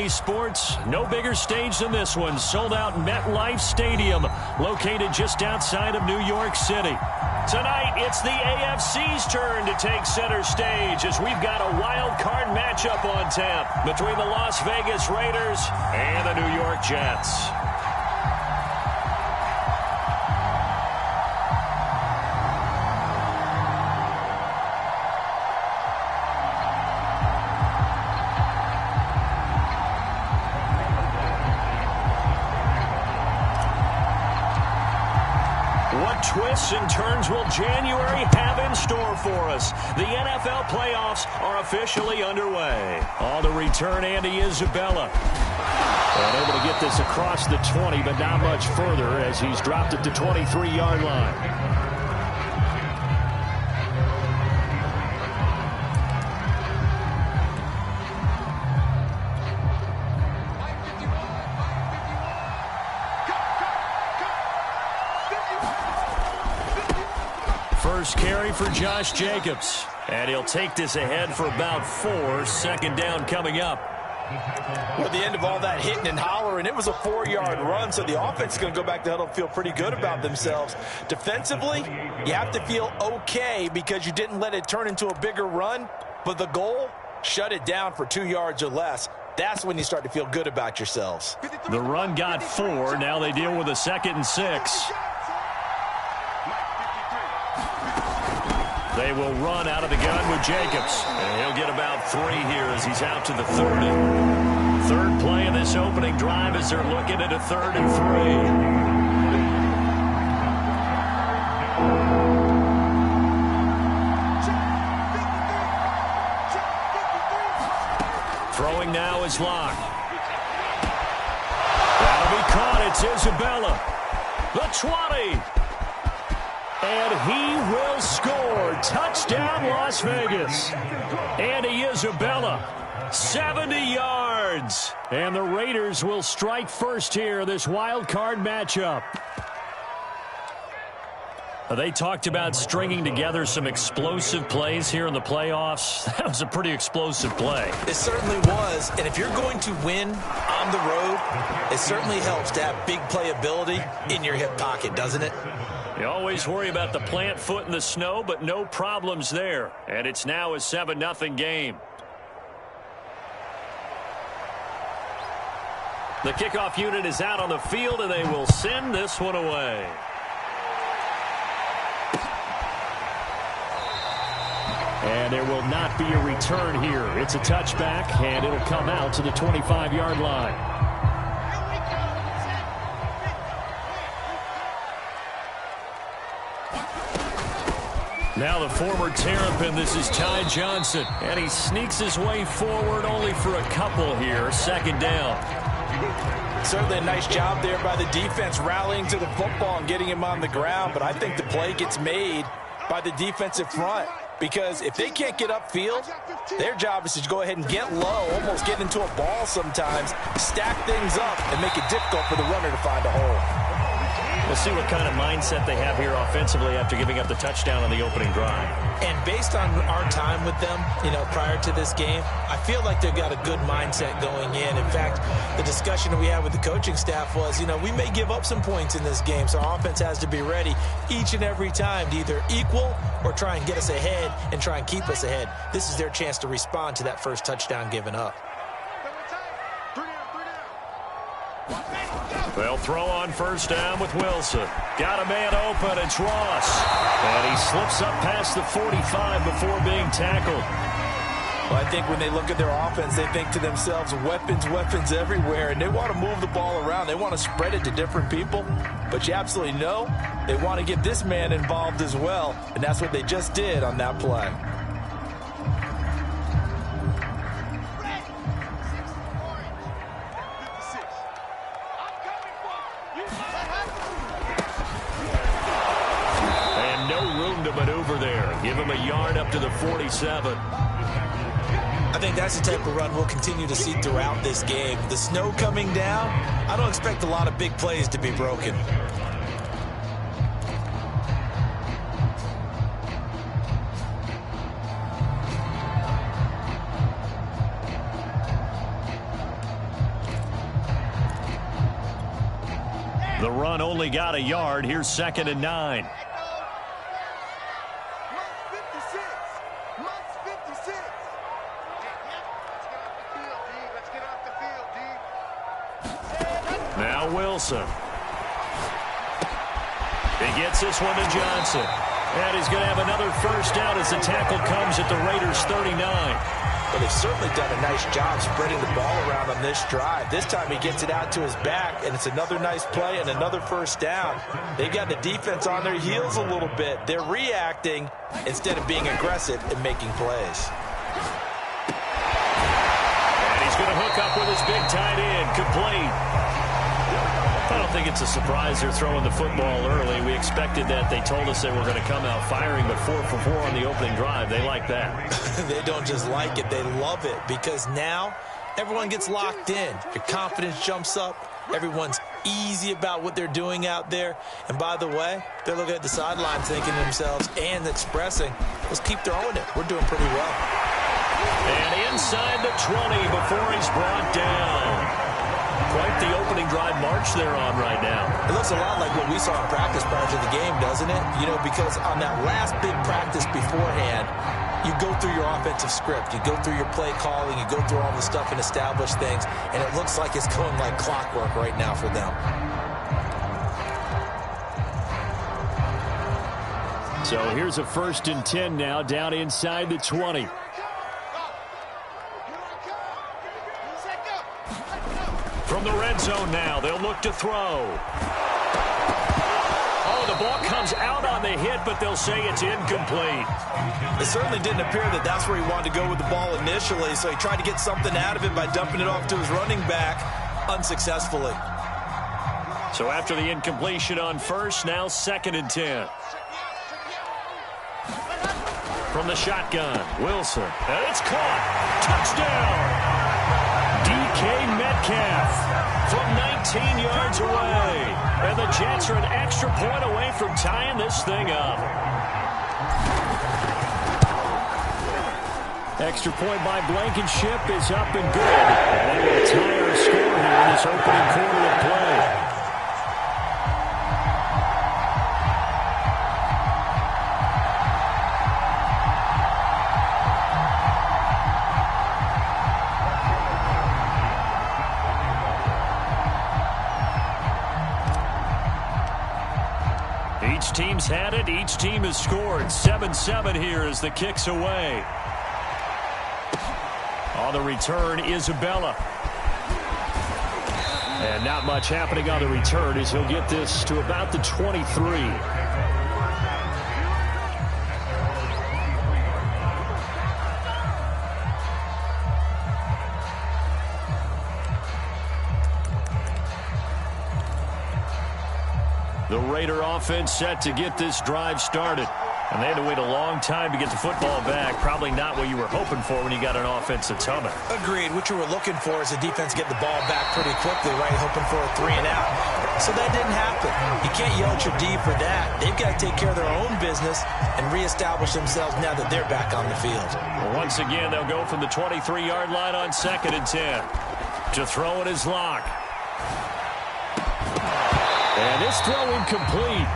Saturday sports, no bigger stage than this one. Sold out MetLife Stadium, located just outside of New York City. Tonight, it's the AFC's turn to take center stage as we've got a wild card matchup on tap between the Las Vegas Raiders and the New York Jets. Twists and turns will January have in store for us? The NFL playoffs are officially underway. On the return, Andy Isabella. And able to get this across the 20, but not much further as he's dropped it to 23-yard line. First carry for Josh Jacobs. And he'll take this ahead for about 4. Second down coming up. Well, the end of all that hitting and hollering, it was a 4-yard run, so the offense is going to go back to huddle and feel pretty good about themselves. Defensively, you have to feel okay because you didn't let it turn into a bigger run, but the goal, shut it down for 2 yards or less. That's when you start to feel good about yourselves. The run got 4. Now they deal with a 2nd and 6. They will run out of the gun with Jacobs. And he'll get about 3 here as he's out to the 30. Third play of this opening drive as they're looking at a 3rd and 3. Throwing now is Locke. That'll be caught. It's Isabella. The 20. And he will score. Touchdown, Las Vegas. Andy Isabella, 70 yards. And the Raiders will strike first here, this wild card matchup. They talked about stringing together some explosive plays here in the playoffs. That was a pretty explosive play. It certainly was. And if you're going to win on the road, it certainly helps to have big playability in your hip pocket, doesn't it? You always worry about the plant foot in the snow, but no problems there. And it's now a 7-0 game. The kickoff unit is out on the field, and they will send this one away. And there will not be a return here. It's a touchback, and it'll come out to the 25-yard line. Now the former Terrapin, this is Ty Johnson. And he sneaks his way forward only for a couple here. Second down. Certainly a nice job there by the defense rallying to the football and getting him on the ground. But I think the play gets made by the defensive front. Because if they can't get upfield, their job is to go ahead and get low, almost get into a ball sometimes, stack things up, and make it difficult for the runner to find a hole. We'll see what kind of mindset they have here offensively after giving up the touchdown on the opening drive. And based on our time with them, prior to this game, I feel like they've got a good mindset going in. In fact, the discussion that we had with the coaching staff was, we may give up some points in this game, so our offense has to be ready each and every time to either equal or try and get us ahead and try and keep us ahead. This is their chance to respond to that first touchdown given up. They'll throw on first down with Wilson. Got a man open. It's Ross. And he slips up past the 45 before being tackled. Well, I think when they look at their offense, they think to themselves, weapons everywhere, and they want to move the ball around. They want to spread it to different people. But you absolutely know they want to get this man involved as well, and that's what they just did on that play. Give him a yard up to the 47. I think that's the type of run we'll continue to see throughout this game. The snow coming down, I don't expect a lot of big plays to be broken. The run only got a yard. Here's 2nd and 9. Now Wilson. He gets this one to Johnson. And he's going to have another first down as the tackle comes at the Raiders' 39. But they've certainly done a nice job spreading the ball around on this drive. This time he gets it out to his back, and it's another nice play and another first down. They've got the defense on their heels a little bit. They're reacting instead of being aggressive and making plays. And he's going to hook up with his big tight end, complete. I don't think it's a surprise they're throwing the football early. We expected that. They told us they were going to come out firing, but 4 for 4 on the opening drive. They like that. They don't just like it. They love it because now everyone gets locked in. Your confidence jumps up. Everyone's easy about what they're doing out there. And by the way, they're looking at the sideline thinking to themselves and expressing, let's keep throwing it. We're doing pretty well. And inside the 20 before he's brought down. Quite the opening drive march they're on right now. It looks a lot like what we saw in practice prior to the game, doesn't it? You know, because on that last big practice beforehand, you go through your offensive script. You go through your play calling. You go through all the stuff and establish things. And it looks like it's going like clockwork right now for them. So here's a 1st and 10 now down inside the 20. From the red zone now, they'll look to throw. Oh, the ball comes out on the hit, but they'll say it's incomplete. It certainly didn't appear that that's where he wanted to go with the ball initially, so he tried to get something out of it by dumping it off to his running back unsuccessfully. So after the incompletion on first, now 2nd and 10. From the shotgun, Wilson. And it's caught. Touchdown! DK Metcalf from 19 yards away. And the Jets are an extra point away from tying this thing up. Extra point by Blankenship is up and good. And they will tie our score here in this opening quarter of play. Each team's had it. Each team has scored. 7-7 here as the kick's away. On the return, Isabella. And not much happening on the return as he'll get this to about the 23. The Raider offense set to get this drive started. And they had to wait a long time to get the football back. Probably not what you were hoping for when you got an offense that's humming. Agreed. What you were looking for is the defense get the ball back pretty quickly, right? Hoping for a 3 and out. So that didn't happen. You can't yell at your D for that. They've got to take care of their own business and reestablish themselves now that they're back on the field. Well, once again, they'll go from the 23-yard line on 2nd and 10. To throw it is Locke. And this throw incomplete.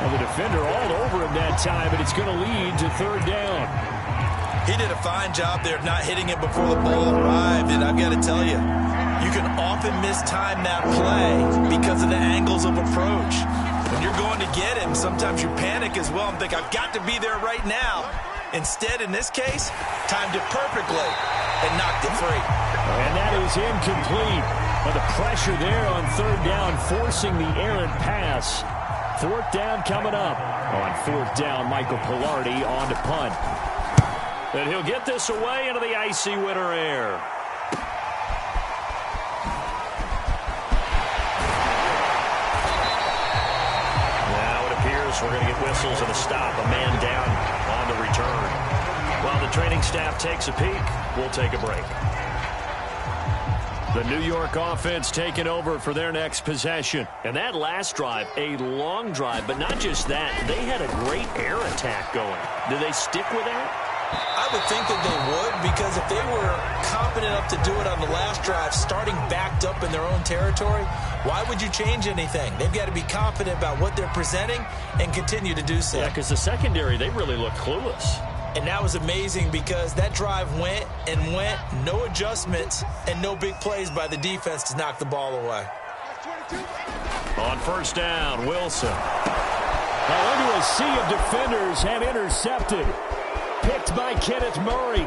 Well, the defender all over him that time, but it's going to lead to 3rd down. He did a fine job there of not hitting it before the ball arrived, and I've got to tell you, you can often mistime that play because of the angles of approach. When you're going to get him, sometimes you panic as well and think, I've got to be there right now. Instead, in this case, timed it perfectly and knocked it free. And that is incomplete. But the pressure there on 3rd down, forcing the errant pass. 4th down coming up. On 4th down, Michael Pilardi on to punt. And he'll get this away into the icy winter air. Now it appears we're going to get whistles and a stop. A man down on the return. While the training staff takes a peek, we'll take a break. The New York offense taking over for their next possession. And that last drive, a long drive, but not just that. They had a great air attack going. Do they stick with that? I I would think that they would, because if they were confident enough to do it on the last drive, starting backed up in their own territory, why would you change anything? They've got to be confident about what they're presenting and continue to do so. Yeah, because the secondary, they really look clueless. And that was amazing because that drive went and went, no adjustments and no big plays by the defense to knock the ball away. On first down, Wilson. Now into a sea of defenders and intercepted. Picked by Kenneth Murray.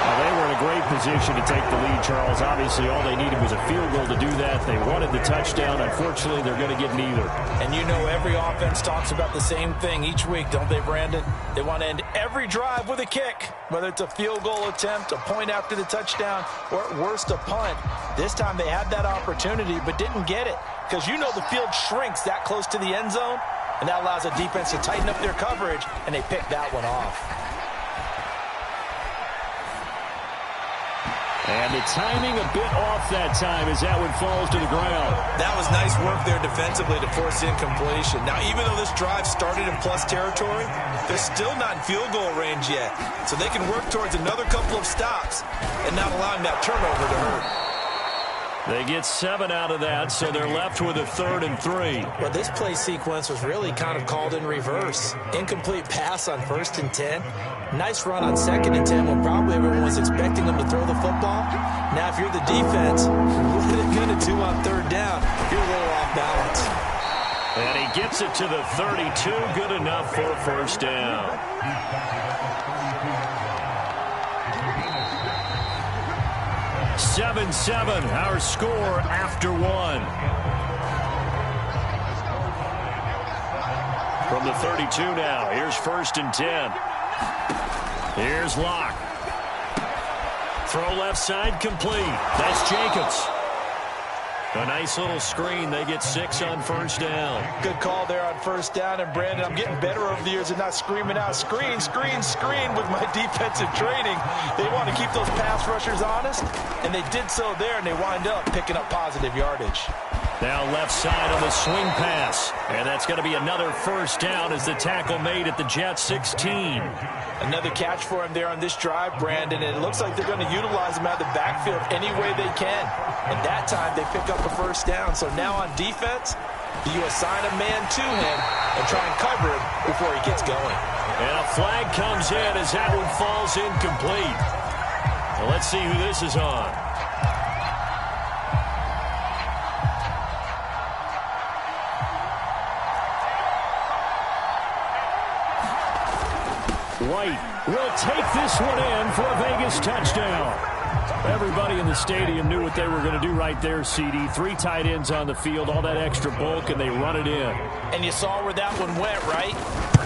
Well, they were in a great position to take the lead, Charles. Obviously, all they needed was a field goal to do that. They wanted the touchdown. Unfortunately, they're going to get neither. And you know every offense talks about the same thing each week, don't they, Brandon? They want to end every drive with a kick, whether it's a field goal attempt, a point after the touchdown, or at worst a punt. This time they had that opportunity but didn't get it, because you know the field shrinks that close to the end zone, and that allows the defense to tighten up their coverage, and they picked that one off. And the timing a bit off that time as that one falls to the ground. That was nice work there defensively to force incompletion. Now, even though this drive started in plus territory, they're still not in field goal range yet. So they can work towards another couple of stops and not allowing that turnover to hurt. They get 7 out of that, so they're left with a 3rd and 3. But this play sequence was really kind of called in reverse. Incomplete pass on 1st and 10. Nice run on 2nd and 10 when probably everyone was expecting them to throw the football. Now, if you're the defense, what are they going to do on 3rd down? You're a little off balance. And he gets it to the 32. Good enough for a first down. Seven, our score after 1. From the 32 now, here's 1st and 10. Here's Locke. Throw left side complete. That's Jacobs. A nice little screen. They get 6 on first down. Good call there on first down. And, Brandon, I'm getting better over the years at not screaming out, screen, screen, screen with my defensive training. They want to keep those pass rushers honest, and they did so there, and they wind up picking up positive yardage. Now left side on the swing pass. And that's going to be another first down as the tackle made at the Jets 16. Another catch for him there on this drive, Brandon, and it looks like they're going to utilize him out of the backfield any way they can. And that time they pick up a first down. So now on defense, you assign a man to him and try and cover him before he gets going. And a flag comes in as that one falls incomplete. Well, let's see who this is on. White will take this one in for a Vegas touchdown. Everybody in the stadium knew what they were going to do right there, CD. 3 tight ends on the field, all that extra bulk, and they run it in. And you saw where that one went, right?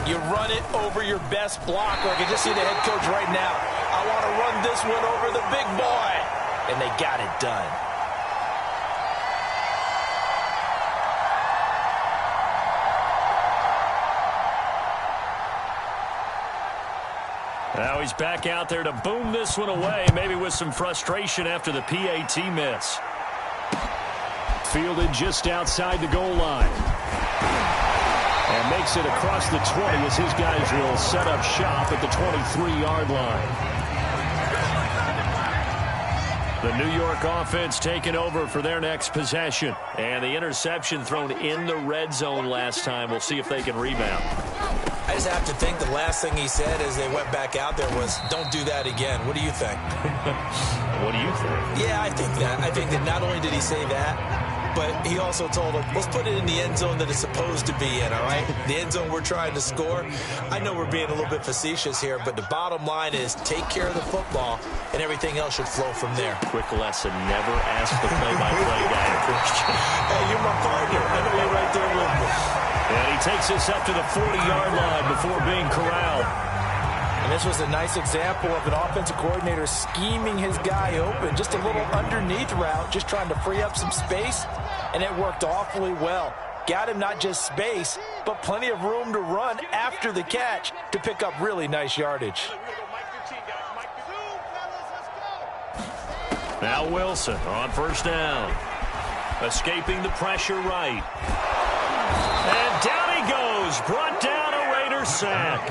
You run it over your best blocker. I can just see the head coach right now. I want to run this one over the big boy. And they got it done. Now he's back out there to boom this one away, maybe with some frustration after the PAT miss. Fielded just outside the goal line. And makes it across the 20 as his guys will set up shop at the 23-yard line. The New York offense taking over for their next possession. And the interception thrown in the red zone last time. We'll see if they can rebound. I just have to think the last thing he said as they went back out there was, don't do that again. What do you think? What do you think? Yeah, I think that. I think that not only did he say that, but he also told him, let's put it in the end zone that it's supposed to be in, all right? The end zone we're trying to score. I know we're being a little bit facetious here, but the bottom line is take care of the football, and everything else should flow from there. Quick lesson, never ask the play-by-play guy a question. Hey, you're my partner. I know you're right there with me. And he takes us up to the 40-yard line before being corralled. And this was a nice example of an offensive coordinator scheming his guy open. Just a little underneath route, just trying to free up some space, and it worked awfully well. Got him not just space, but plenty of room to run after the catch to pick up really nice yardage. Now Wilson on first down. Escaping the pressure right. And down he goes. Brought down a Raider another sack.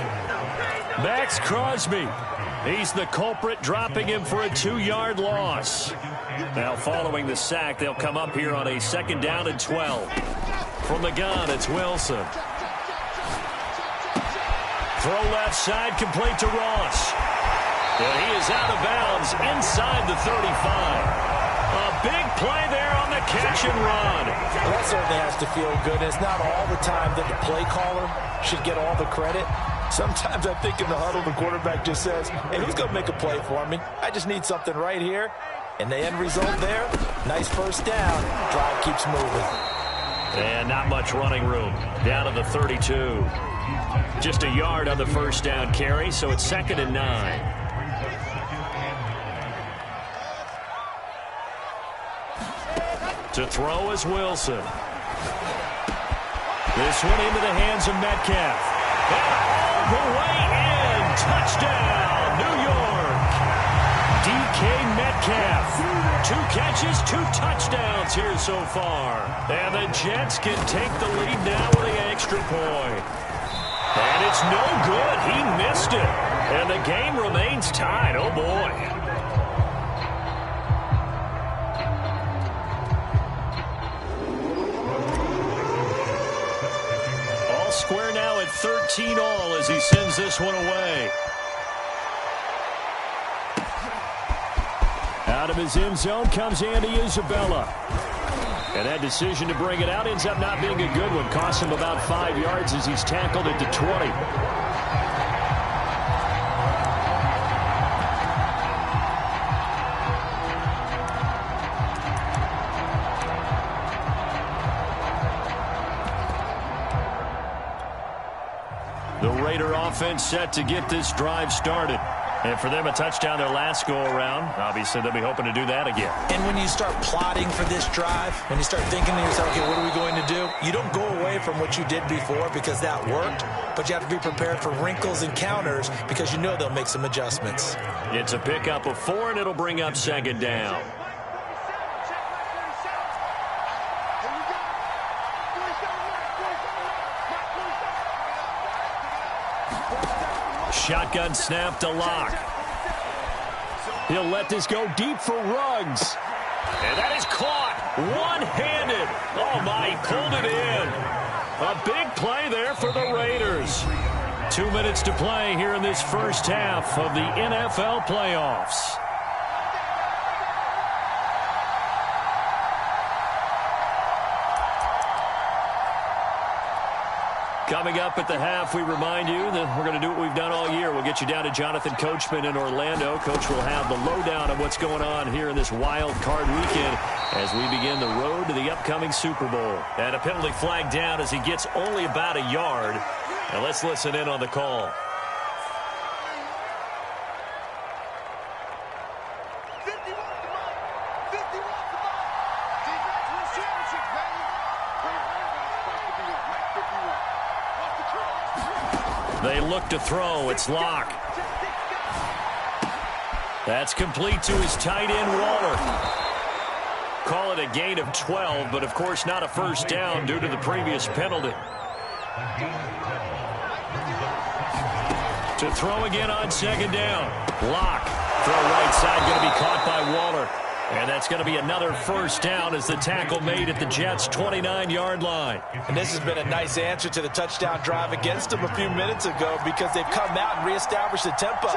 Max Crosby. He's the culprit, dropping him for a 2-yard loss. Now following the sack, they'll come up here on a 2nd down and 12. From the gun, it's Wilson. Throw left side, complete to Ross. And he is out of bounds inside the 35. A big play there on the catch and run. Well, that certainly has to feel good. It's not all the time that the play caller should get all the credit. Sometimes I think in the huddle, the quarterback just says, hey, who's going to make a play for me? I just need something right here. And the end result there, nice first down. Drive keeps moving. And not much running room. Down to the 32. Just a yard on the first down carry, so it's 2nd and 9. To throw is Wilson. This one into the hands of Metcalf. And all the way in. Touchdown, New York. DK Metcalf. 2 catches, 2 touchdowns here so far. And the Jets can take the lead now with the extra point. And it's no good. He missed it. And the game remains tied. Oh, boy. Square now at 13 all as he sends this one away. Out of his end zone comes Andy Isabella. And that decision to bring it out ends up not being a good one. Costs him about 5 yards as he's tackled at the 20. The Raider offense set to get this drive started. And for them, a touchdown their last go-around. Obviously, they'll be hoping to do that again. And when you start plotting for this drive, when you start thinking to yourself, okay, what are we going to do? You don't go away from what you did before because that worked, but you have to be prepared for wrinkles and counters because you know they'll make some adjustments. It's a pickup of 4, and it'll bring up 2nd down. Shotgun snap to Locke. He'll let this go deep for Ruggs. And that is caught one-handed. Oh, my, he pulled it in. A big play there for the Raiders. 2 minutes to play here in this first half of the NFL playoffs. Coming up at the half, we remind you that we're going to do what we've done all year. We'll get you down to Jonathan Coachman in Orlando. Coach will have the lowdown of what's going on here in this wild card weekend as we begin the road to the upcoming Super Bowl. And a penalty flag down as he gets only about a yard. And let's listen in on the call. They look to throw. It's Locke. That's complete to his tight end, Waller. Call it a gain of 12, but of course not a first down due to the previous penalty. To throw again on 2nd down. Locke. Throw right side, going to be caught by Waller. And that's going to be another first down as the tackle made at the Jets' 29-yard line. And this has been a nice answer to the touchdown drive against them a few minutes ago because they've come out and reestablished the tempo.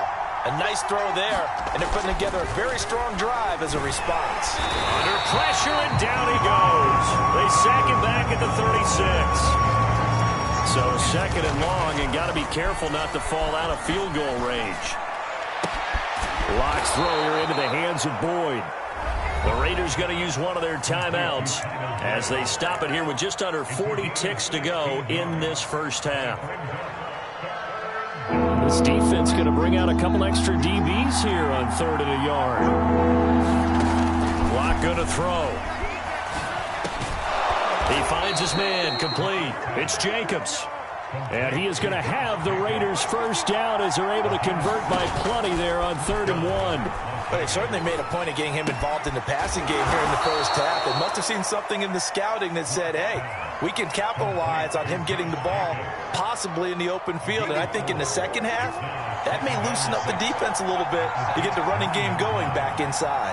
A nice throw there, and they're putting together a very strong drive as a response. Under pressure, and down he goes. They sack him back at the 36. So 2nd and long, and got to be careful not to fall out of field goal range. Locke's throw here into the hands of Boyd. The Raiders going to use one of their timeouts as they stop it here with just under 40 ticks to go in this first half. This defense going to bring out a couple extra DBs here on 3rd and a yard. Locke going to throw. He finds his man complete. It's Jacobs. And he is going to have the Raiders first down as they're able to convert by plenty there on 3rd and 1. But they certainly made a point of getting him involved in the passing game here in the first half. They must have seen something in the scouting that said, hey, we can capitalize on him getting the ball possibly in the open field. And I think in the second half, that may loosen up the defense a little bit to get the running game going back inside.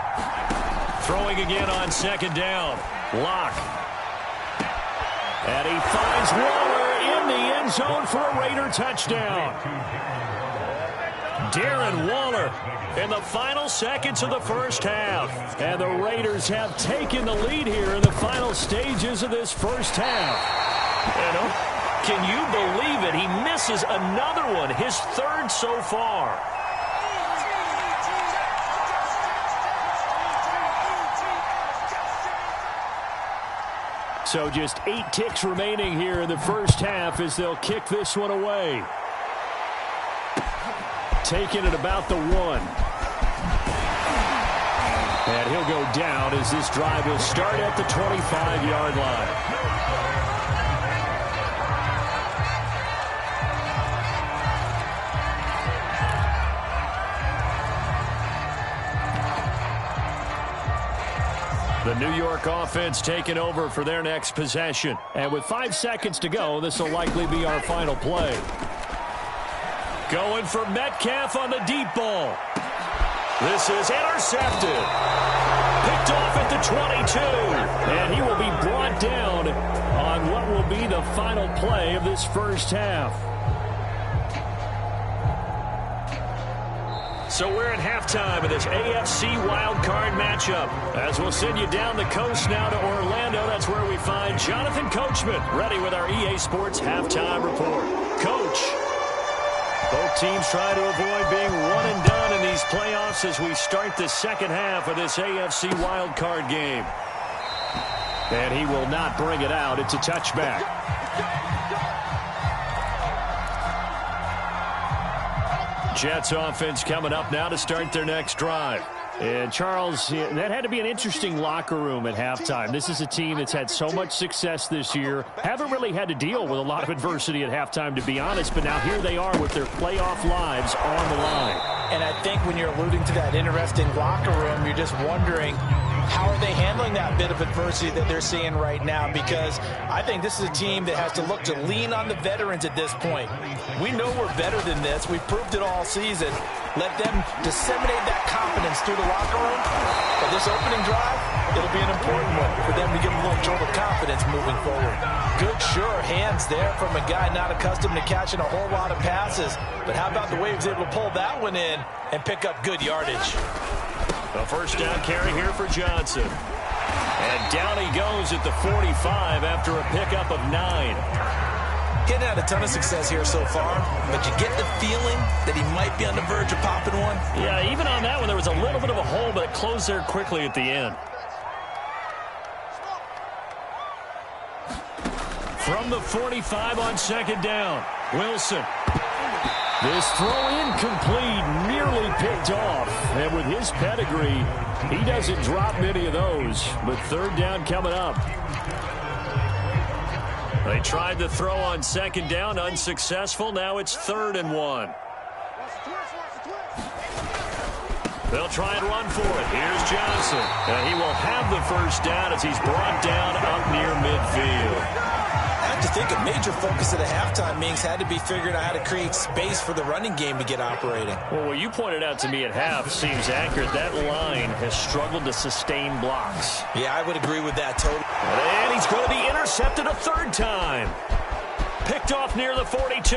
Throwing again on second down. Locke. And he finds Waller in the end zone for a Raider touchdown. Darren Waller in the final seconds of the first half. And the Raiders have taken the lead here in the final stages of this first half. Can you believe it? He misses another one, his third so far. So just 8 ticks remaining here in the first half as they'll kick this one away. Taking it about the 1. And he'll go down as this drive will start at the 25-yard line. The New York offense taking over for their next possession. And with 5 seconds to go, this will likely be our final play. Going for Metcalf on the deep ball. This is intercepted. Picked off at the 22. And he will be brought down on what will be the final play of this first half. So we're at halftime of this AFC wildcard matchup. As we'll send you down the coast now to Orlando, that's where we find Jonathan Coachman, ready with our EA Sports halftime report. Coach, both teams try to avoid being one and done in these playoffs as we start the second half of this AFC wildcard game. And he will not bring it out. It's a touchback. Jets offense coming up now to start their next drive. And Charles, that had to be an interesting locker room at halftime. This is a team that's had so much success this year. Haven't really had to deal with a lot of adversity at halftime, to be honest. But now here they are with their playoff lives on the line. And I think when you're alluding to that interesting locker room, you're just wondering, how are they handling that bit of adversity that they're seeing right now? Because I think this is a team that has to look to lean on the veterans at this point. We know we're better than this. We've proved it all season. Let them disseminate that confidence through the locker room. But this opening drive, it'll be an important one for them to give them a little jolt of confidence moving forward. Good, sure hands there from a guy not accustomed to catching a whole lot of passes. But how about the way he was able to pull that one in and pick up good yardage? A first down carry here for Johnson. And down he goes at the 45 after a pickup of 9. Getting had a ton of success here so far, but you get the feeling that he might be on the verge of popping one. Yeah, even on that one, there was a little bit of a hole, but it closed there quickly at the end. From the 45 on second down, Wilson. This throw incomplete, nearly picked off. And with his pedigree, he doesn't drop many of those. But third down coming up. They tried to throw on second down, unsuccessful. Now it's 3rd and 1. They'll try and run for it. Here's Johnson. And he will have the first down as he's brought down up near midfield. I have to think a major focus of the halftime meetings had to be figuring out how to create space for the running game to get operating. Well, what you pointed out to me at half seems accurate. That line has struggled to sustain blocks. Yeah, I would agree with that totally. And he's going to be intercepted a 3rd time. Picked off near the 42.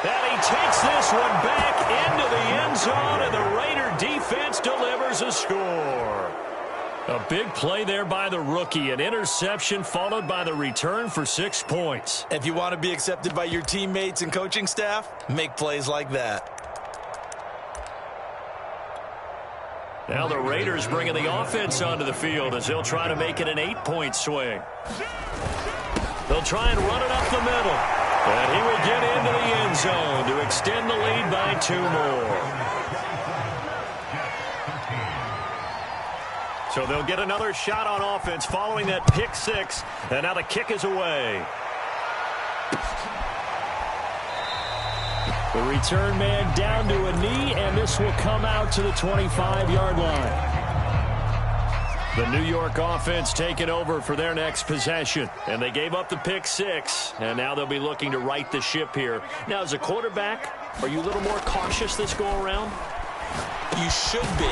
And he takes this one back into the end zone, and the Raider defense delivers a score. A big play there by the rookie. An interception followed by the return for 6 points. If you want to be accepted by your teammates and coaching staff, make plays like that. Now the Raiders bringing the offense onto the field as they'll try to make it an 8-point swing. They'll try and run it up the middle. And he will get into the end zone to extend the lead by 2 more. So they'll get another shot on offense following that pick 6. And now the kick is away. The return man down to a knee, and this will come out to the 25-yard line. The New York offense taking over for their next possession. And they gave up the pick six, and now they'll be looking to right the ship here. Now, as a quarterback, are you a little more cautious this go-around? You should be,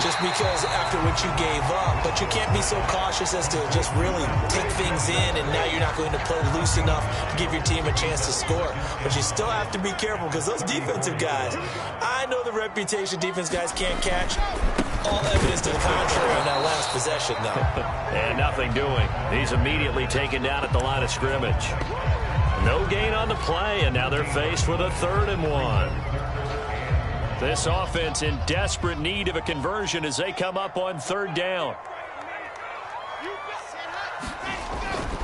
just because after what you gave up. But you can't be so cautious as to just really take things in, and now you're not going to play loose enough to give your team a chance to score. But you still have to be careful, because those defensive guys, I know the reputation defense guys can't catch. All evidence to the contrary on that last possession, though. And nothing doing. He's immediately taken down at the line of scrimmage. No gain on the play, and now they're faced with a 3rd and 1. This offense in desperate need of a conversion as they come up on 3rd down.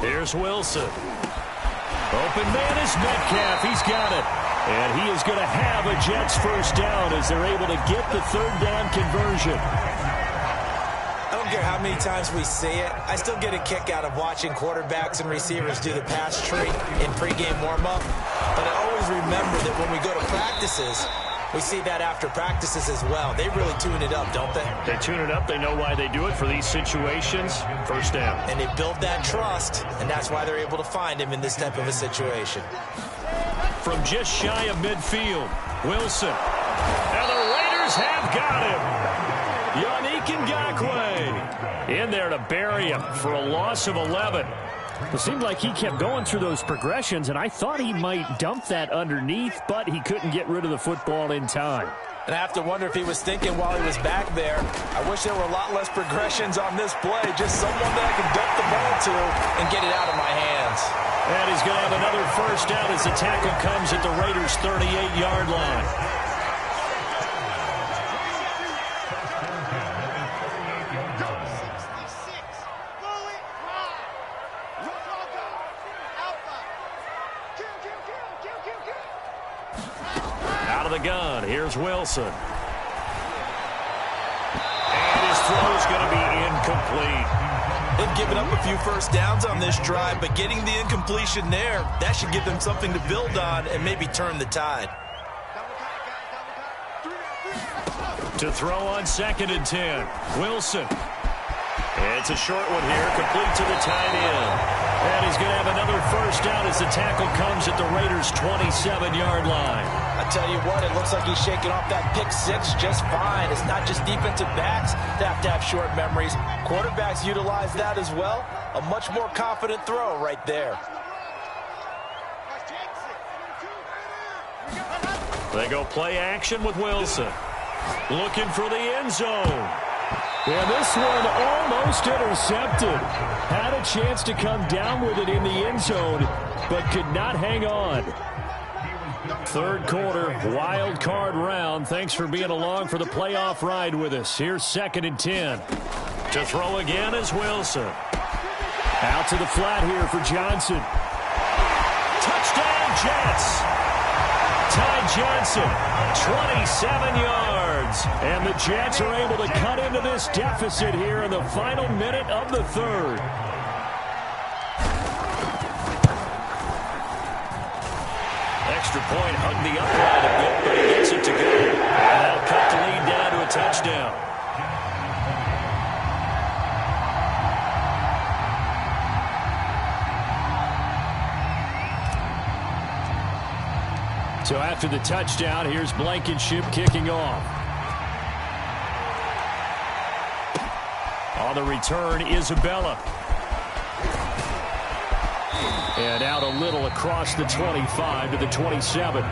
Here's Wilson. Open man is Metcalf. He's got it. And he is going to have a Jets first down as they're able to get the 3rd down conversion. I don't care how many times we see it. I still get a kick out of watching quarterbacks and receivers do the pass tree in pregame warm-up. But I always remember that when we go to practices, we see that after practices as well. They really tune it up, don't they? They tune it up. They know why they do it for these situations. First down. And they build that trust, and that's why they're able to find him in this type of a situation. From just shy of midfield, Wilson. And the Raiders have got him. Yannick Ngakoue in there to bury him for a loss of 11. It seemed like he kept going through those progressions, and I thought he might dump that underneath, but he couldn't get rid of the football in time. And I have to wonder if he was thinking while he was back there, I wish there were a lot less progressions on this play, just someone that I can dump the ball to and get it out of my hands. And he's going to have another first down as the tackle comes at the Raiders' 38-yard line. The gun. Here's Wilson. And his throw is going to be incomplete. They've given up a few first downs on this drive, but getting the incompletion there, that should give them something to build on and maybe turn the tide. To throw on 2nd and 10. Wilson. It's a short one here, complete to the tight end. And he's going to have another first down as the tackle comes at the Raiders' 27-yard line. I tell you what, it looks like he's shaking off that pick six just fine. It's not just defensive backs that have to have short memories. Quarterbacks utilize that as well. A much more confident throw right there. They go play action with Wilson. Looking for the end zone. And this one almost intercepted. Had a chance to come down with it in the end zone, but could not hang on. 3rd quarter, wild card round. Thanks for being along for the playoff ride with us. Here's 2nd and 10. To throw again is Wilson. Out to the flat here for Johnson. Touchdown, Jets. Ty Johnson, 27 yards. And the Jets are able to cut into this deficit here in the final minute of the 3rd. Extra point hugged the upright a bit, but he gets it to go. And that'll cut the lead down to a touchdown. So after the touchdown, here's Blankenship kicking off. On the return, Isabella. And out a little across the 25 to the 27.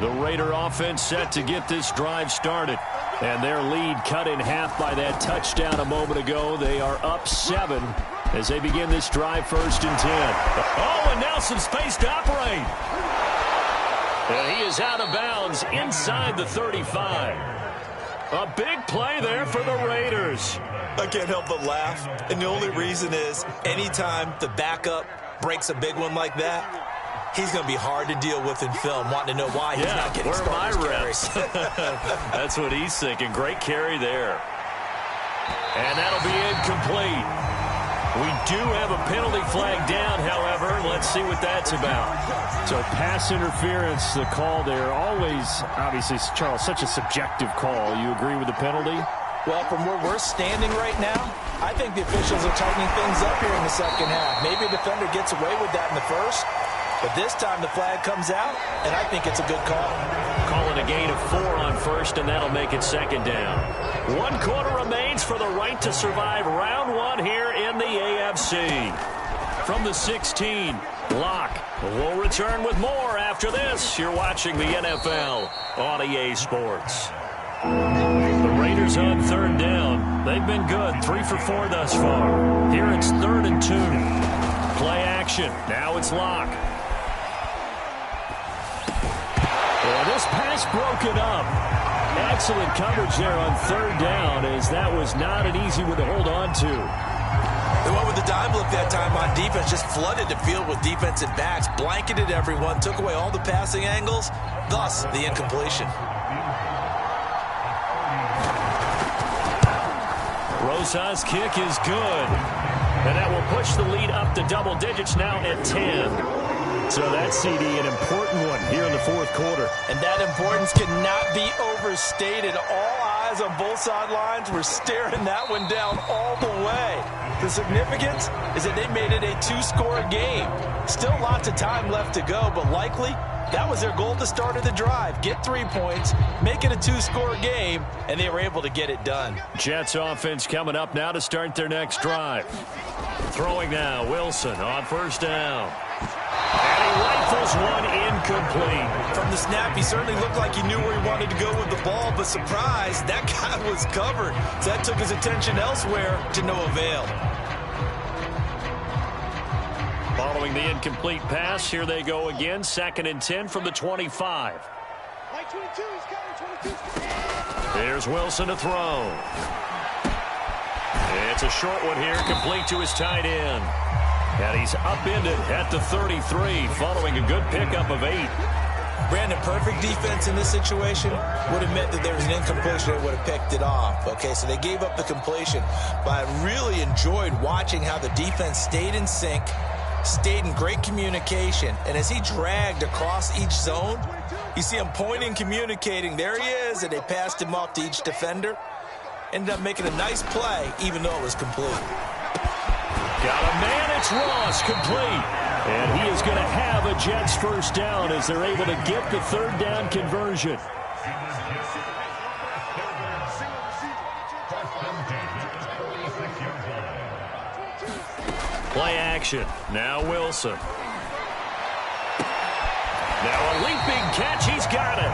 The Raider offense set to get this drive started. And their lead cut in half by that touchdown a moment ago. They are up 7 as they begin this drive 1st and 10. Oh, and now some space to operate. And he is out of bounds inside the 35. A big play there for the Raiders. I can't help but laugh. And the only reason is anytime the backup breaks a big one like that, he's going to be hard to deal with in film, wanting to know why he's not getting started. Where are my reps? That's what he's thinking. Great carry there. And that'll be incomplete. We do have a penalty flag down, however. Let's see what that's about. So pass interference, the call there. Always, obviously, Charles, such a subjective call. You agree with the penalty? Well, from where we're standing right now, I think the officials are tightening things up here in the second half. Maybe a defender gets away with that in the first, but this time the flag comes out, and I think it's a good call. Call it a gain of 4 on first, and that'll make it second down. 1 quarter remains for the right to survive round 1 here in the AFC. From the 16, Locke will return with more after this. You're watching the NFL on EA Sports. The Raiders on 3rd down. They've been good, 3 for 4 thus far. Here it's 3rd and 2. Play action. Now it's Locke. Well, this pass broken up. Excellent coverage there on 3rd down, as that was not an easy one to hold on to. They went with the dime look that time on defense, just flooded the field with defensive backs, blanketed everyone, took away all the passing angles, thus the incompletion. Rosa's kick is good. And that will push the lead up to double digits now at 10. So that CD, an important one here in the 4th quarter. And that importance cannot be overstated. All eyes on both sidelines were staring that one down all the way. The significance is that they made it a 2-score game. Still lots of time left to go, but likely that was their goal at the start of the drive. Get 3 points, make it a 2-score game, and they were able to get it done. Jets offense coming up now to start their next drive. Throwing now, Wilson on 1st down. And he rifles one incomplete. From the snap, he certainly looked like he knew where he wanted to go with the ball, but surprise, that guy was covered. So that took his attention elsewhere to no avail. Following the incomplete pass, here they go again. 2nd and 10 from the 25. Here's Wilson to throw. It's a short one here, complete to his tight end. And he's upended at the 33, following a good pickup of 8. Brandon, perfect defense in this situation would have meant that there was an incompletion that would have picked it off. Okay, so they gave up the completion. But I really enjoyed watching how the defense stayed in sync, stayed in great communication, and as he dragged across each zone, you see him pointing, communicating. There he is, and they passed him off to each defender. Ended up making a nice play, even though it was complete. Got a man, it's Ross, complete. And he is going to have a Jets 1st down as they're able to get the 3rd down conversion. Play action. Now Wilson. Now a leaping catch. He's got it.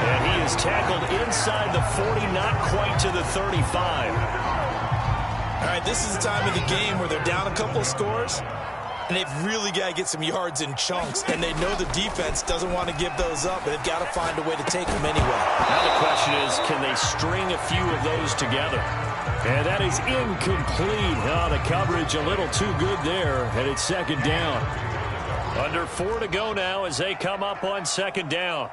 And he is tackled inside the 40, not quite to the 35. All right, this is the time of the game where they're down a couple of scores, and they've really got to get some yards in chunks, and they know the defense doesn't want to give those up, but they've got to find a way to take them anyway. Now the question is, can they string a few of those together? And that is incomplete. Oh, the coverage a little too good there, and it's 2nd down. Under 4 to go now as they come up on 2nd down.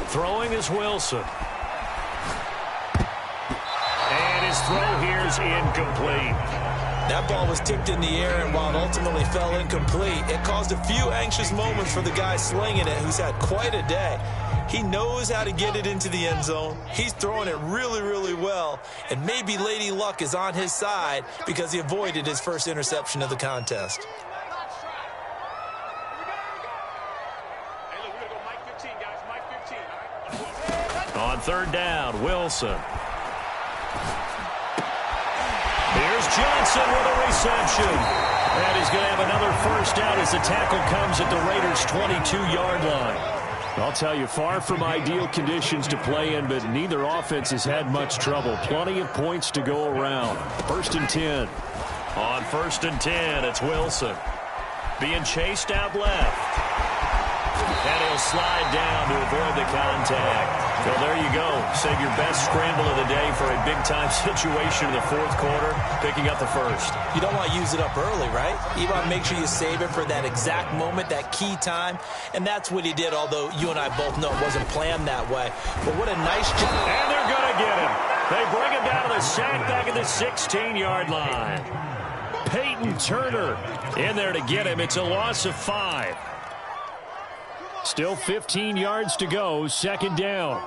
Throwing is Wilson. And his throw here is incomplete. That ball was tipped in the air, and while it ultimately fell incomplete, it caused a few anxious moments for the guy slinging it, who's had quite a day. He knows how to get it into the end zone. He's throwing it really, really well, and maybe Lady Luck is on his side because he avoided his first interception of the contest. On 3rd down, Wilson. Here's Johnson with a reception. And he's going to have another 1st down as the tackle comes at the Raiders' 22-yard line. I'll tell you, far from ideal conditions to play in, but neither offense has had much trouble. Plenty of points to go around. 1st and 10. On 1st and 10, it's Wilson. Being chased out left. And he'll slide down to avoid the contact. Well, there you go. Save your best scramble of the day for a big-time situation in the fourth quarter, picking up the first. You don't want to use it up early, right? You want to make sure you save it for that exact moment, that key time. And that's what he did, although you and I both know it wasn't planned that way. But what a nice job. And they're going to get him. They bring him down to the sack back at the 16-yard line. Peyton Turner in there to get him. It's a loss of 5. Still 15 yards to go, second down.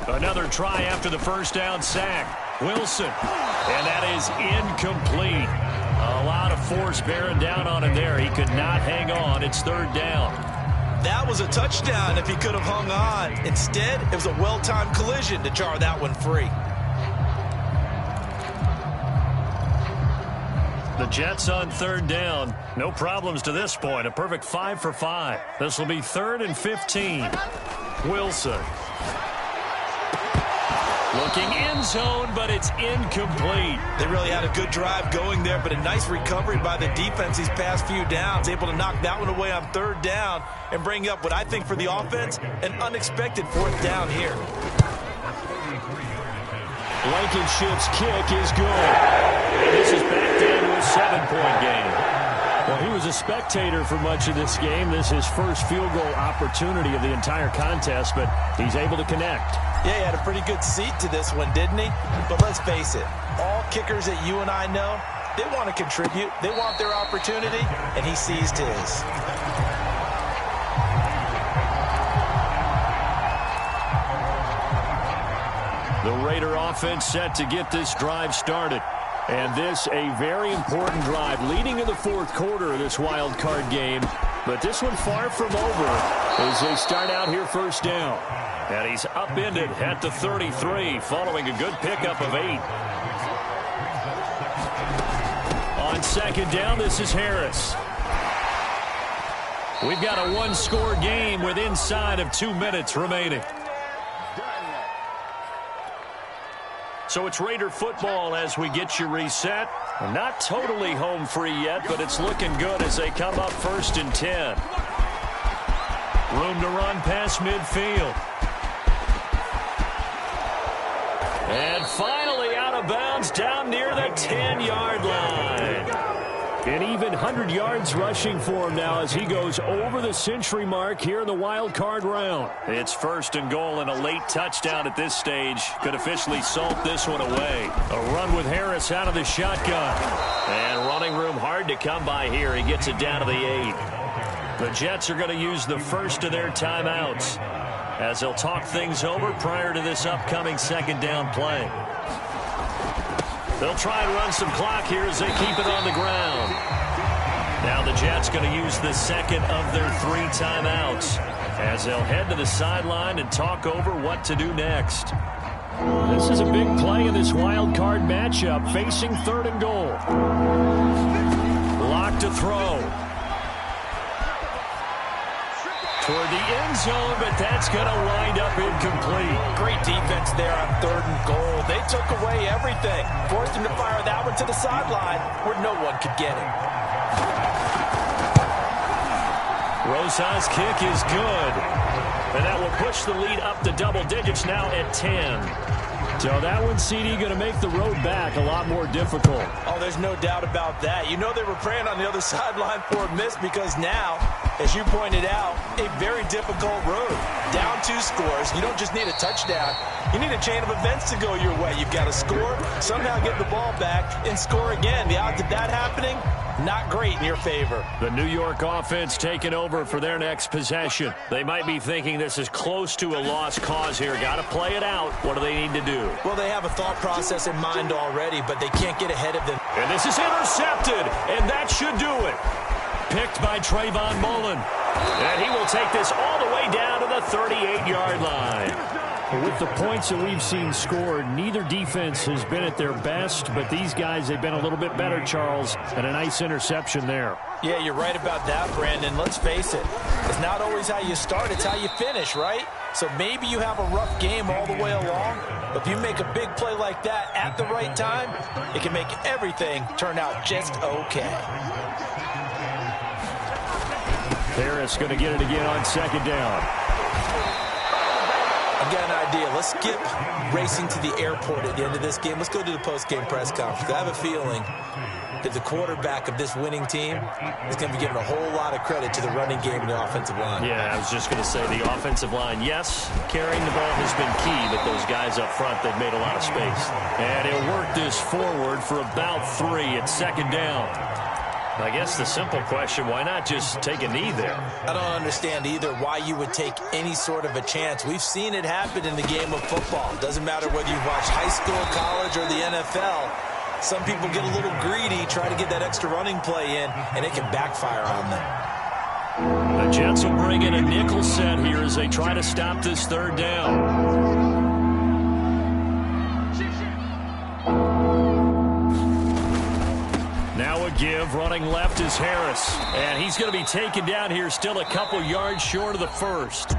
Another try after the first down sack. Wilson, and that is incomplete. A lot of force bearing down on him there. He could not hang on. It's third down. That was a touchdown if he could have hung on. Instead, it was a well-timed collision to jar that one free. The Jets on third down. No problems to this point. A perfect 5 for 5. This will be 3rd and 15. Wilson. Looking end zone, but it's incomplete. They really had a good drive going there, but a nice recovery by the defense these past few downs. Able to knock that one away on third down and bring up what I think for the offense, an unexpected fourth down here. Blankenship's kick is good. And this is back down to a 7-point game. Well, he was a spectator for much of this game. This is his first field goal opportunity of the entire contest, but he's able to connect. Yeah, he had a pretty good seat to this one, didn't he? But let's face it, all kickers that you and I know, they want to contribute. They want their opportunity, and he seized his. The Raider offense set to get this drive started. And this a very important drive leading to the fourth quarter of this wild card game. But this one far from over as they start out here first down. And he's upended at the 33 following a good pickup of 8. On second down, this is Harris. We've got a one-score game with inside of 2 minutes remaining. So it's Raider football as we get you reset. Not totally home free yet, but it's looking good as they come up 1st and 10. Room to run past midfield. And finally out of bounds down near the 10-yard line. An even 100 yards rushing for him now as he goes over the century mark here in the wild card round. It's 1st and goal and a late touchdown at this stage could officially salt this one away. A run with Harris out of the shotgun. And running room hard to come by here. He gets it down to the 8. The Jets are going to use the first of their timeouts as they'll talk things over prior to this upcoming second down play. They'll try and run some clock here as they keep it on the ground. Now the Jets going to use the second of their 3 timeouts as they'll head to the sideline and talk over what to do next. This is a big play in this wild card matchup facing 3rd and goal. Lock to throw. Toward the end zone, but that's going to wind up incomplete. Great defense there on 3rd and goal. They took away everything. Forced him to fire that one to the sideline where no one could get it. Rosa's kick is good. And that will push the lead up to double digits now at 10. So that one, CD, going to make the road back a lot more difficult. Oh, there's no doubt about that. You know they were praying on the other sideline for a miss because now, as you pointed out, a very difficult road. Down 2 scores. You don't just need a touchdown. You need a chain of events to go your way. You've got to score, somehow get the ball back, and score again. The odds of that happening, not great in your favor. The New York offense taking over for their next possession. They might be thinking this is close to a lost cause here. Got to play it out. What do they need to do? Well, they have a thought process in mind already, but they can't get ahead of them. And this is intercepted, and that should do it. Picked by Trayvon Mullen. And he will take this all the way down to the 38-yard line. With the points that we've seen scored, neither defense has been at their best, but these guys, they've been a little bit better, Charles, and a nice interception there. Yeah, you're right about that, Brandon. Let's face it. It's not always how you start, it's how you finish, right? So maybe you have a rough game all the way along, but if you make a big play like that at the right time, it can make everything turn out just okay. Harris going to get it again on second down. I've got an idea. Let's skip racing to the airport at the end of this game. Let's go to the post-game press conference. I have a feeling that the quarterback of this winning team is going to be giving a whole lot of credit to the running game and the offensive line. Yeah, I was just going to say the offensive line, yes, carrying the ball has been key, but those guys up front, they've made a lot of space. And he'll work this forward for about 3 at second down. I guess the simple question, why not just take a knee there? I don't understand either why you would take any sort of a chance. We've seen it happen in the game of football. Doesn't matter whether you watch high school, college, or the NFL. Some people get a little greedy, try to get that extra running play in, and it can backfire on them. The Jets will bring in a nickel set here as they try to stop this third down. Now a give, running left is Harris. And he's going to be taken down here, still a couple yards short of the first.